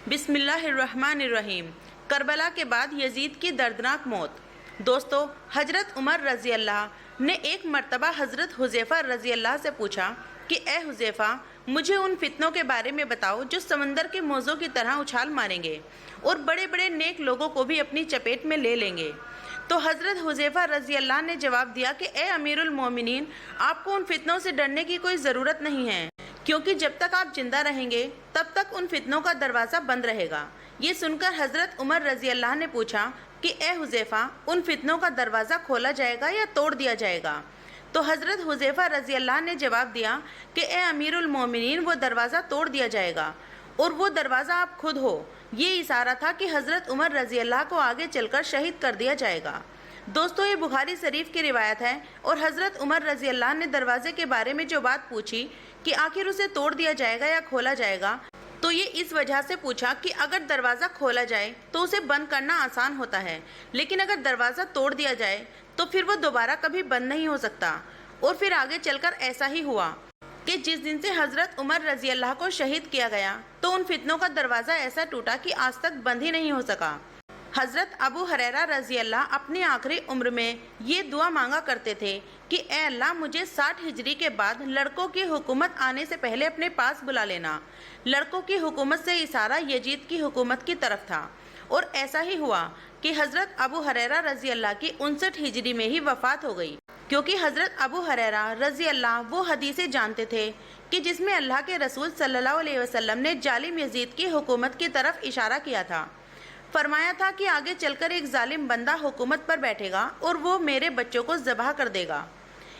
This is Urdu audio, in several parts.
بسم اللہ الرحمن الرحیم۔ کربلا کے بعد یزید کی دردناک موت۔ دوستو، حضرت عمر رضی اللہ نے ایک مرتبہ حضرت حذیفہ رضی اللہ سے پوچھا کہ اے حذیفہ، مجھے ان فتنوں کے بارے میں بتاؤ جو سمندر کے موجوں کی طرح اچھال ماریں گے اور بڑے بڑے نیک لوگوں کو بھی اپنی چپیٹ میں لے لیں گے۔ تو حضرت حذیفہ رضی اللہ نے جواب دیا کہ اے امیر المومنین، آپ کو ان فتنوں سے ڈرنے کی کوئی ضرورت نہیں ہے، کیونکہ جب تک آپ زندہ رہیں گے تب تک ان فتنوں کا دروازہ بند رہے گا۔ یہ سن کر حضرت عمر رضی اللہ نے پوچھا کہ اے حذیفہ، ان فتنوں کا دروازہ کھولا جائے گا یا توڑ دیا جائے گا؟ تو حضرت حذیفہ رضی اللہ نے جواب دیا کہ اے امیر المومنین، وہ دروازہ توڑ دیا جائے گا اور وہ دروازہ آپ خود ہو۔ یہ اشارہ تھا کہ حضرت عمر رضی اللہ کو آگے چل کر شہید کر دیا جائے گا۔ دوستو، یہ بخاری شریف کی روایت ہے اور حضرت عمر رضی اللہ نے دروازے کے بارے میں جو بات پوچھی کہ آخر اسے توڑ دیا جائے گا یا کھولا جائے گا، تو یہ اس وجہ سے پوچھا کہ اگر دروازہ کھولا جائے تو اسے بند کرنا آسان ہوتا ہے، لیکن اگر دروازہ توڑ دیا جائے تو پھر وہ دوبارہ کبھی بند نہیں ہو سکتا۔ اور پھر آگے چل کر ایسا ہی ہوا کہ جس دن سے حضرت عمر رضی اللہ کو شہید کیا گیا تو ان فتنوں کا دروازہ ایسا ٹوٹا کہ آج تک بند ہی نہیں ہو سکا۔ حضرت ابو ہریرہ رضی اللہ اپنی آخری عمر میں یہ دعا مانگا کرتے تھے کہ اے اللہ، مجھے 60 ہجری کے بعد لڑکوں کی حکومت آنے سے پہلے اپنے پاس بلا لینا۔ لڑکوں کی حکومت سے اشارہ یزید کی حکومت کی طرف تھا، اور ایسا ہی ہوا کہ حضرت ابو ہریرہ رضی اللہ کی 59 ہجری میں ہی وفات ہو گئی، کیونکہ حضرت ابو ہریرہ رضی اللہ وہ حدیثیں جانتے تھے کہ جس میں اللہ کے رسول صلی اللہ علیہ وسلم نے ظالم یزید کی حکومت کی طرف اشارہ کیا تھا۔ فرمایا تھا کہ آگے چل کر ایک ظالم بندہ حکومت پر بیٹھے گا اور وہ میرے بچوں کو ذبح کر دے گا۔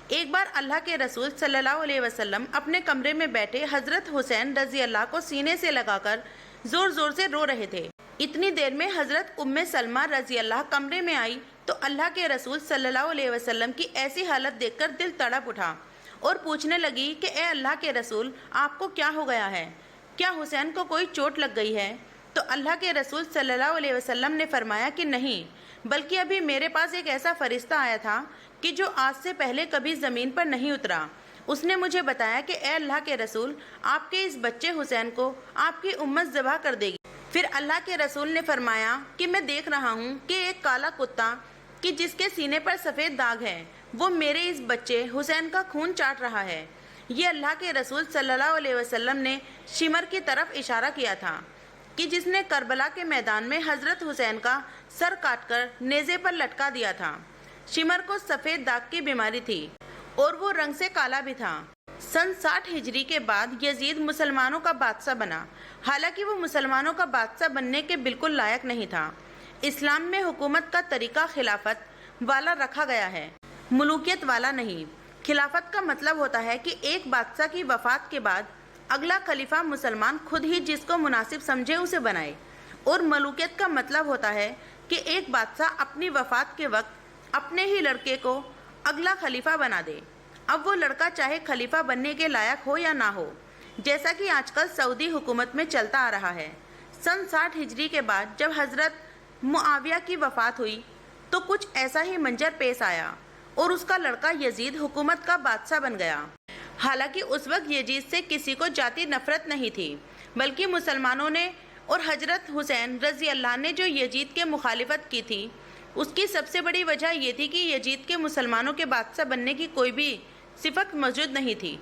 ایک بار اللہ کے رسول صلی اللہ علیہ وسلم اپنے کمرے میں بیٹھے حضرت حسین رضی اللہ کو سینے سے لگا کر زور زور سے رو رہے تھے۔ اتنی دیر میں حضرت ام سلمہ رضی اللہ کمرے میں آئی تو اللہ کے رسول صلی اللہ علیہ وسلم کی ایسی حالت دیکھ کر دل تڑپ اٹھا اور پوچھنے لگی کہ اے اللہ کے رسول، آپ کو کیا ہو گیا ہے؟ کیا حسین کو کوئی چوٹ لگ گئی ہے؟ تو اللہ کے رسول صلی اللہ علیہ وسلم نے فرمایا کہ نہیں، بلکہ ابھی میرے پاس ایک ایسا فرشتہ آیا تھا کہ جو آج سے پہلے کبھی زمین پر نہیں اترا۔ اس نے مجھے بتایا کہ اے اللہ کے رسول، آپ کے اس بچے حسین کو آپ کی امت ذبح کر دے گی۔ پھر اللہ کے رسول نے فرمایا کہ میں دیکھ رہا ہوں کہ ایک کالا کتا کہ جس کے سینے پر سفید داغ ہے، وہ میرے اس بچے حسین کا خون چاٹ رہا ہے۔ یہ اللہ کے رسول صلی اللہ علیہ وسلم نے شمر کی طرف اشارہ کیا تھا کہ جس نے کربلا کے میدان میں حضرت حسین کا سر کاٹ کر نیزے پر لٹکا دیا تھا۔ شمر کو سفید داغ کی بیماری تھی اور وہ رنگ سے کالا بھی تھا۔ سن 60 ہجری کے بعد یزید مسلمانوں کا بادشاہ بنا، حالانکہ وہ مسلمانوں کا بادشاہ بننے کے بالکل لائق نہیں تھا۔ اسلام میں حکومت کا طریقہ خلافت والا رکھا گیا ہے، ملوکیت والا نہیں۔ خلافت کا مطلب ہوتا ہے کہ ایک بادشاہ کی وفات کے بعد اگلا خلیفہ مسلمان خود ہی جس کو مناسب سمجھے اسے بنائے، اور ملوکیت کا مطلب ہوتا ہے کہ ایک بادشاہ اپنی وفات کے وقت اپنے ہی لڑکے کو اگلا خلیفہ بنا دے، اب وہ لڑکا چاہے خلیفہ بننے کے لائق ہو یا نہ ہو، جیسا کہ آج کل سعودی حکومت میں چلتا آ رہا ہے۔ سن 60 ہجری کے بعد جب حضرت معاویہ کی وفات ہوئی تو کچھ ایسا ہی منظر پیش آیا اور اس کا لڑکا یزید حکومت کا بادشاہ بن گیا۔ حالانکہ اس وقت یزید سے کسی کو ذاتی نفرت نہیں تھی، بلکہ مسلمانوں نے اور حضرت حسین رضی اللہ نے جو یزید کے مخالفت کی تھی، اس کی سب سے بڑی وجہ یہ تھی کہ یزید کے مسلمانوں کے بادشاہ بننے کی کوئی بھی صفت موجود نہیں تھی۔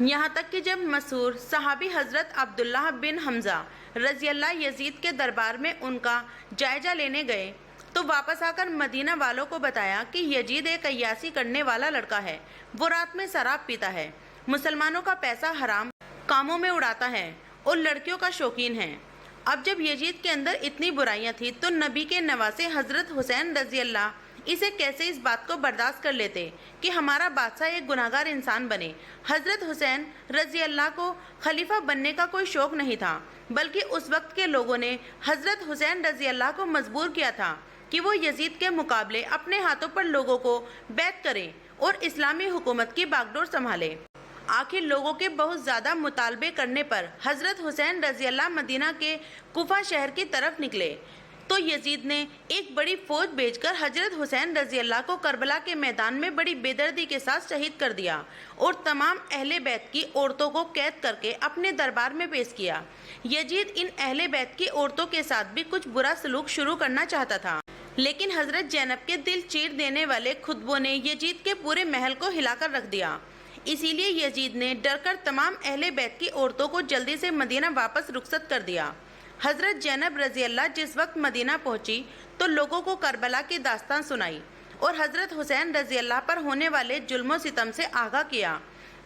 یہاں تک کہ جب مشہور صحابی حضرت عبداللہ بن حمزہ رضی اللہ یزید کے دربار میں ان کا جائزہ لینے گئے تو واپس آ کر مدینہ والوں کو بتایا کہ یزید ایک عیاشی کرنے والا لڑکا ہے، وہ رات میں شراب پیتا ہے، مسلمانوں کا پیسہ حرام کاموں میں اڑاتا ہے اور لڑکیوں کا شوقین ہے۔ اب جب یزید کے اندر اتنی برائیاں تھیں تو نبی کے نواسے حضرت حسین رضی اللہ اسے کیسے اس بات کو برداشت کر لیتے کہ ہمارا بادشاہ ایک گناہگار انسان بنے۔ حضرت حسین رضی اللہ کو خلیفہ بننے کا کوئی شوق نہیں تھا، بلکہ اس وقت کے لوگوں نے حضرت حسین رضی اللہ کو مجبور کیا تھا کہ وہ یزید کے مقابلے اپنے ہاتھوں پر لوگوں کو بیعت کریں اور اسلامی حکومت کی باگڈور سنبھالے۔ آخر لوگوں کے بہت زیادہ مطالبے کرنے پر حضرت حسین رضی اللہ مدینہ کے کوفہ شہر کی طرف نکلے تو یزید نے ایک بڑی فوج بھیج کر حضرت حسین رضی اللہ کو کربلا کے میدان میں بڑی بے دردی کے ساتھ شہید کر دیا اور تمام اہل بیت کی عورتوں کو قید کر کے اپنے دربار میں پیش کیا۔ یزید ان اہل بیت کی عورتوں کے ساتھ بھی کچھ برا سلوک شروع کرنا چاہتا تھا، لیکن حضرت زینب کے دل چیر دینے والے خطبوں نے یزید کے پورے محل کو ہلا کر رکھ دیا۔ اسی لیے یزید نے ڈر کر تمام اہل بیت کی عورتوں کو جلدی سے مدینہ واپس رخصت کر دیا۔ حضرت زینب رضی اللہ جس وقت مدینہ پہنچی تو لوگوں کو کربلا کی داستان سنائی اور حضرت حسین رضی اللہ پر ہونے والے ظلم و ستم سے آگاہ کیا،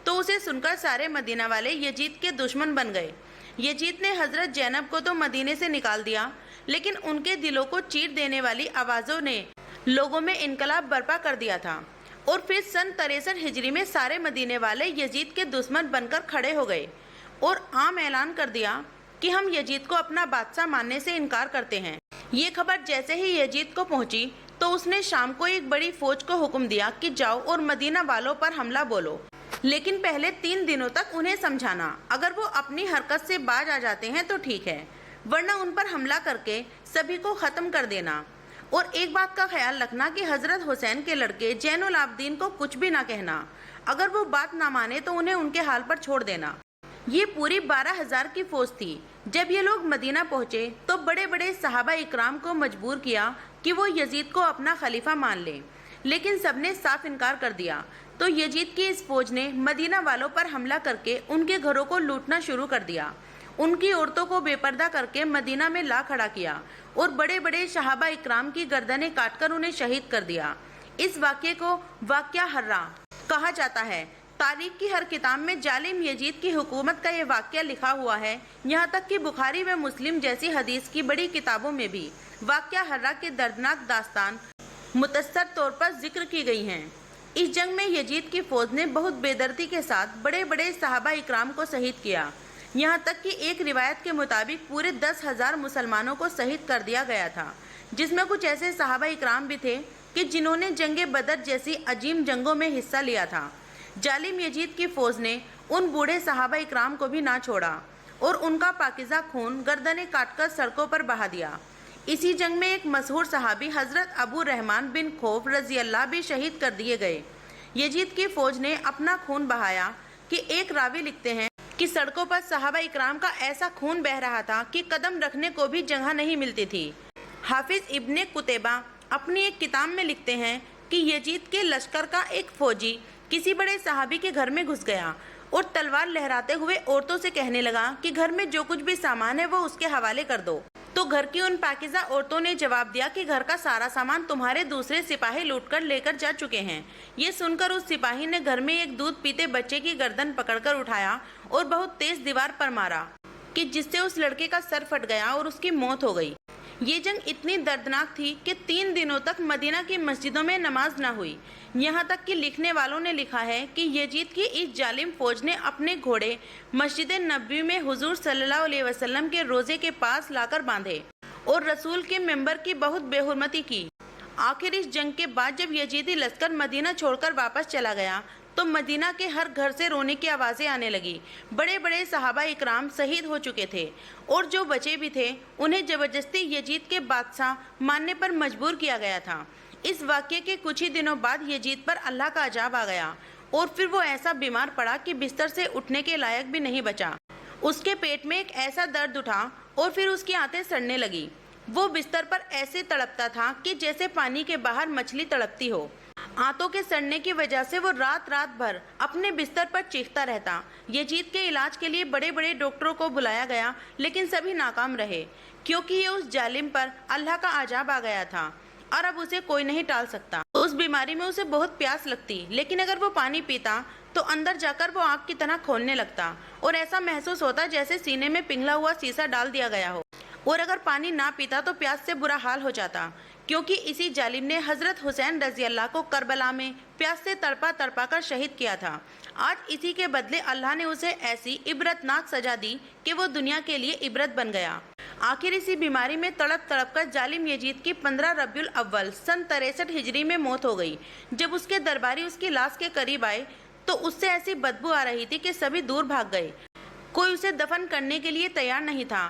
تو اسے سن کر سارے مدینہ والے یزید کے دشمن بن گئے۔ یزید نے حضرت زینب کو تو مدینے سے نکال دیا، لیکن ان کے دلوں کو چیر دینے والی آوازوں نے لوگوں میں انقلاب برپا کر دیا تھا، اور پھر سن 63 ہجری میں سارے مدینے والے یزید کے دشمن بن کر کھڑے ہو گئے اور عام اعلان کر دیا کہ ہم یزید کو اپنا بادشاہ ماننے سے انکار کرتے ہیں۔ یہ خبر جیسے ہی یزید کو پہنچی تو اس نے شام کو ایک بڑی فوج کو حکم دیا کہ جاؤ اور مدینہ والوں پر حملہ بولو، لیکن پہلے 3 دنوں تک انہیں سمجھانا، اگر وہ اپنی حرکت سے باز آ جاتے ہیں تو ٹھیک ہے، ورنہ ان پر حملہ کر کے سبھی کو ختم کر دینا۔ اور ایک بات کا خیال رکھنا کہ حضرت حسین کے لڑکے زین العابدین کو کچھ بھی نہ کہنا، اگر وہ بات نہ مانے تو انہیں ان کے حال پر چھوڑ دینا۔ یہ پوری 12,000 کی فوج تھی۔ جب یہ لوگ مدینہ پہنچے تو بڑے بڑے صحابہ اکرام کو مجبور کیا کہ وہ یزید کو اپنا خلیفہ مان لیں، لیکن سب نے صاف انکار کر دیا۔ تو یزید کی اس فوج نے مدینہ والوں پر حملہ کر کے ان کے گھروں کو لوٹنا شروع کر دیا، ان کی عورتوں کو بے پردہ کر کے مدینہ میں لا کھڑا کیا اور بڑے بڑے صحابہ اکرام کی گردنیں کاٹ کر انہیں شہید کر دیا۔ اس واقعے کو واقعہ حرہ کہا جاتا ہے۔ تاریخ کی ہر کتاب میں ظالم یزید کی حکومت کا یہ واقعہ لکھا ہوا ہے، یہاں تک کہ بخاری و مسلم جیسی حدیث کی بڑی کتابوں میں بھی واقعہ حرہ کے دردناک داستان متصر طور پر ذکر کی گئی ہیں۔ اس جنگ میں یزید کی فوج نے بہت بے دردی کے ساتھ بڑے بڑے صحابہ اکرام کو شہید کیا، یہاں تک کہ ایک روایت کے مطابق پورے 10,000 مسلمانوں کو شہید کر دیا گیا تھا، جس میں کچھ ایسے صحابہ اکرام بھی تھے کہ جنہوں نے جنگ بدر جیسی عظیم جنگوں میں حصہ لیا تھا۔ ظالم یزید کی فوج نے ان بوڑھے صحابہ اکرام کو بھی نہ چھوڑا اور ان کا پاکیزہ خون گردنیں کاٹ کر سڑکوں پر بہا دیا۔ اسی جنگ میں ایک مشہور صحابی حضرت ابو رحمان بن خوف رضی اللہ بھی شہید کر دیے گئے۔ یزید کی فوج نے اپنا خون بہایا کہ ایک راوی لکھتے ہیں کہ سڑکوں پر صحابہ اکرام کا ایسا خون بہہ رہا تھا کہ قدم رکھنے کو بھی جگہ نہیں ملتی تھی۔ حافظ ابن قتیبہ اپنی ایک کتاب میں لکھتے ہیں کہ یزید کے لشکر کا ایک فوجی کسی بڑے صحابی کے گھر میں گھس گیا اور تلوار لہراتے ہوئے عورتوں سے کہنے لگا کہ گھر میں جو کچھ بھی سامان ہے وہ اس کے حوالے کر دو۔ تو گھر کی ان پاکیزہ عورتوں نے جواب دیا کہ گھر کا سارا سامان تمہارے دوسرے سپاہی لوٹ کر لے کر جا چکے ہیں۔ یہ سن کر اس سپاہی نے گھر میں ایک دودھ پیتے بچے کی گردن پکڑ کر اٹھایا اور بہت تیز دیوار پر مارا کہ جس سے اس لڑکے کا سر پھٹ گیا اور اس کی موت ہو گئی۔ یہ جنگ اتنی دردناک تھی کہ 3 دنوں تک مدینہ کی مسجدوں میں نماز نہ ہوئی، یہاں تک کہ لکھنے والوں نے لکھا ہے کہ یزید کی اس ظالم فوج نے اپنے گھوڑے مسجد نبوی میں حضور صلی اللہ علیہ وسلم کے روزے کے پاس لا کر باندھے اور رسول کے ممبر کی بہت بے حرمتی کی۔ آخر اس جنگ کے بعد جب یزیدی لشکر مدینہ چھوڑ کر واپس چلا گیا تو مدینہ کے ہر گھر سے رونے کی آوازیں آنے لگی۔ بڑے بڑے صحابہ اکرام شہید ہو چکے تھے اور جو بچے بھی تھے انہیں زبردستی یزید کے بادشاہ ماننے پر مجبور کیا گیا تھا۔ اس واقعے کے کچھ ہی دنوں بعد یزید پر اللہ کا عذاب آ گیا اور پھر وہ ایسا بیمار پڑا کہ بستر سے اٹھنے کے لائق بھی نہیں بچا۔ اس کے پیٹ میں ایک ایسا درد اٹھا اور پھر اس کی آنتیں سڑنے لگی۔ وہ بستر پر ایسے تڑپتا تھا کہ جیسے پانی کے باہر مچھلی تڑپتی ہو۔ آنتوں کے سڑنے کی وجہ سے وہ رات بھر اپنے بستر پر چیختا رہتا۔ یزید کے علاج کے لیے بڑے بڑے ڈاکٹروں کو بلایا گیا، لیکن سبھی ناکام رہے، کیونکہ یہ اس ظالم پر اللہ کا عذاب آ گیا تھا اور اب اسے کوئی نہیں ٹال سکتا۔ اس بیماری میں اسے بہت پیاس لگتی، لیکن اگر وہ پانی پیتا تو اندر جا کر وہ آگ کی طرح کھولنے لگتا اور ایسا محسوس ہوتا جیسے سینے میں پگھلا ہوا سیسا ڈال دیا گیا ہو، اور اگر پانی نہ پیتا تو پیاس سے برا حال ہو جاتا، کیونکہ اسی ظالم نے حضرت حسین رضی اللہ کو کربلا میں پیاس سے تڑپا کر شہید کیا تھا۔ آج اسی کے بدلے اللہ نے اسے ایسی عبرتناک سزا دی کہ وہ دنیا کے لیے عبرت بن گیا۔ آخر اسی بیماری میں تڑپ کر ظالم یزید کی 15 ربیع الاول سن 63 ہجری میں موت ہو گئی۔ جب اس کے درباری اس کی لاش کے قریب آئے تو اس سے ایسی بدبو آ رہی تھی کہ سبھی دور بھاگ گئے۔ کوئی اسے دفن کرنے کے لیے تیار نہیں تھا۔